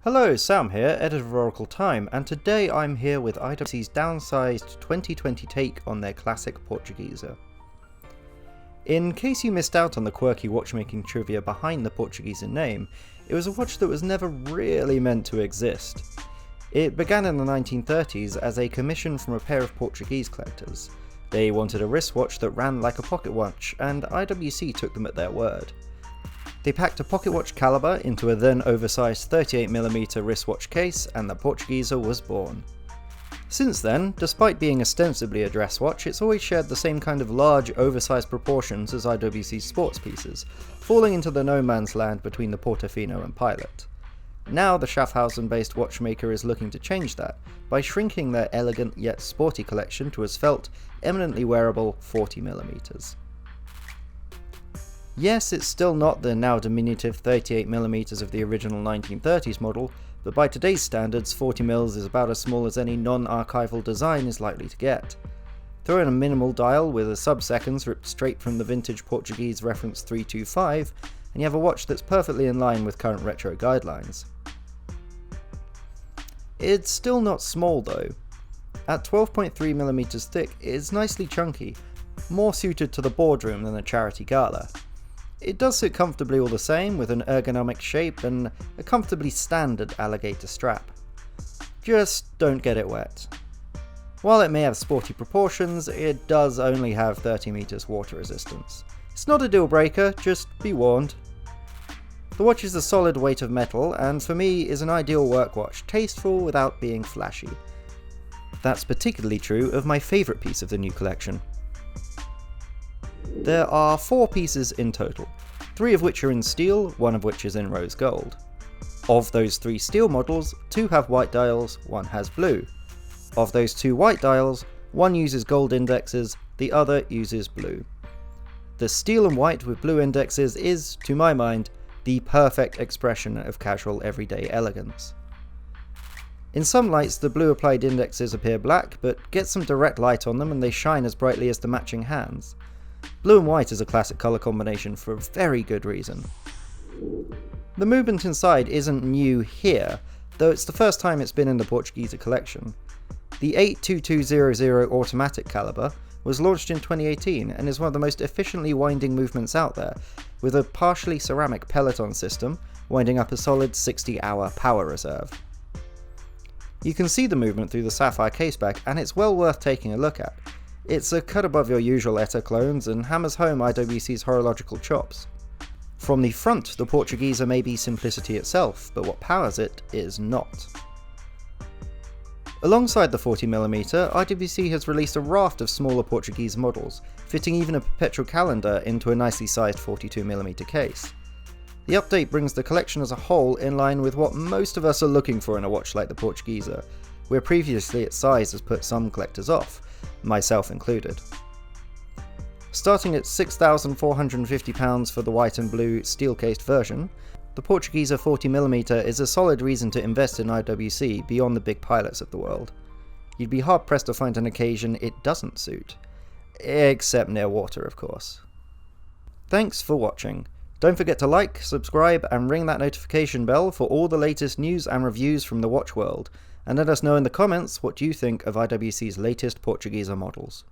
Hello, Sam here, editor of Oracle Time, and today I'm here with IWC's downsized 2020 take on their classic Portuguiser. In case you missed out on the quirky watchmaking trivia behind the Portuguiser name, it was a watch that was never really meant to exist. It began in the 1930s as a commission from a pair of Portuguese collectors. They wanted a wristwatch that ran like a pocket watch, and IWC took them at their word. They packed a pocket watch caliber into a then oversized 38mm wristwatch case, and the Portuguiser was born. Since then, despite being ostensibly a dress watch, it's always shared the same kind of large, oversized proportions as IWC's sports pieces, falling into the no man's land between the Portofino and Pilot. Now the Schaffhausen-based watchmaker is looking to change that, by shrinking their elegant yet sporty collection to a svelte, eminently wearable 40mm. Yes, it's still not the now diminutive 38mm of the original 1930s model, but by today's standards 40mm is about as small as any non-archival design is likely to get. Throw in a minimal dial with a sub-seconds ripped straight from the vintage Portuguese reference 325, and you have a watch that's perfectly in line with current retro guidelines. It's still not small though. At 12.3mm thick, it's nicely chunky, more suited to the boardroom than a charity gala. It does sit comfortably all the same, with an ergonomic shape and a comfortably standard alligator strap. Just don't get it wet. While it may have sporty proportions, it does only have 30 meters water resistance. It's not a deal breaker, just be warned. The watch is a solid weight of metal, and for me is an ideal work watch, tasteful without being flashy. That's particularly true of my favourite piece of the new collection. There are 4 pieces in total, 3 of which are in steel, 1 of which is in rose gold. Of those 3 steel models, 2 have white dials, 1 has blue. Of those 2 white dials, 1 uses gold indexes, the other uses blue. The steel and white with blue indexes is, to my mind, the perfect expression of casual everyday elegance. In some lights the blue applied indexes appear black, but get some direct light on them and they shine as brightly as the matching hands. Blue and white is a classic colour combination for a very good reason. The movement inside isn't new here, though it's the first time it's been in the Portuguiser collection. The 82200 automatic caliber was launched in 2018 and is one of the most efficiently winding movements out there, with a partially ceramic peloton system winding up a solid 60-hour power reserve. You can see the movement through the sapphire caseback, and it's well worth taking a look at. It's a cut above your usual ETA clones and hammers home IWC's horological chops. From the front, the Portuguiser may be simplicity itself, but what powers it is not. Alongside the 40mm, IWC has released a raft of smaller Portuguese models, fitting even a perpetual calendar into a nicely sized 42mm case. The update brings the collection as a whole in line with what most of us are looking for in a watch like the Portuguiser, where previously its size has put some collectors off, myself included. Starting at £6,450 for the white and blue steel-cased version, the Portuguiser 40mm is a solid reason to invest in IWC beyond the big pilots of the world. You'd be hard pressed to find an occasion it doesn't suit. Except near water, of course. Thanks for watching. Don't forget to like, subscribe, and ring that notification bell for all the latest news and reviews from the watch world, and let us know in the comments what you think of IWC's latest Portuguiser models.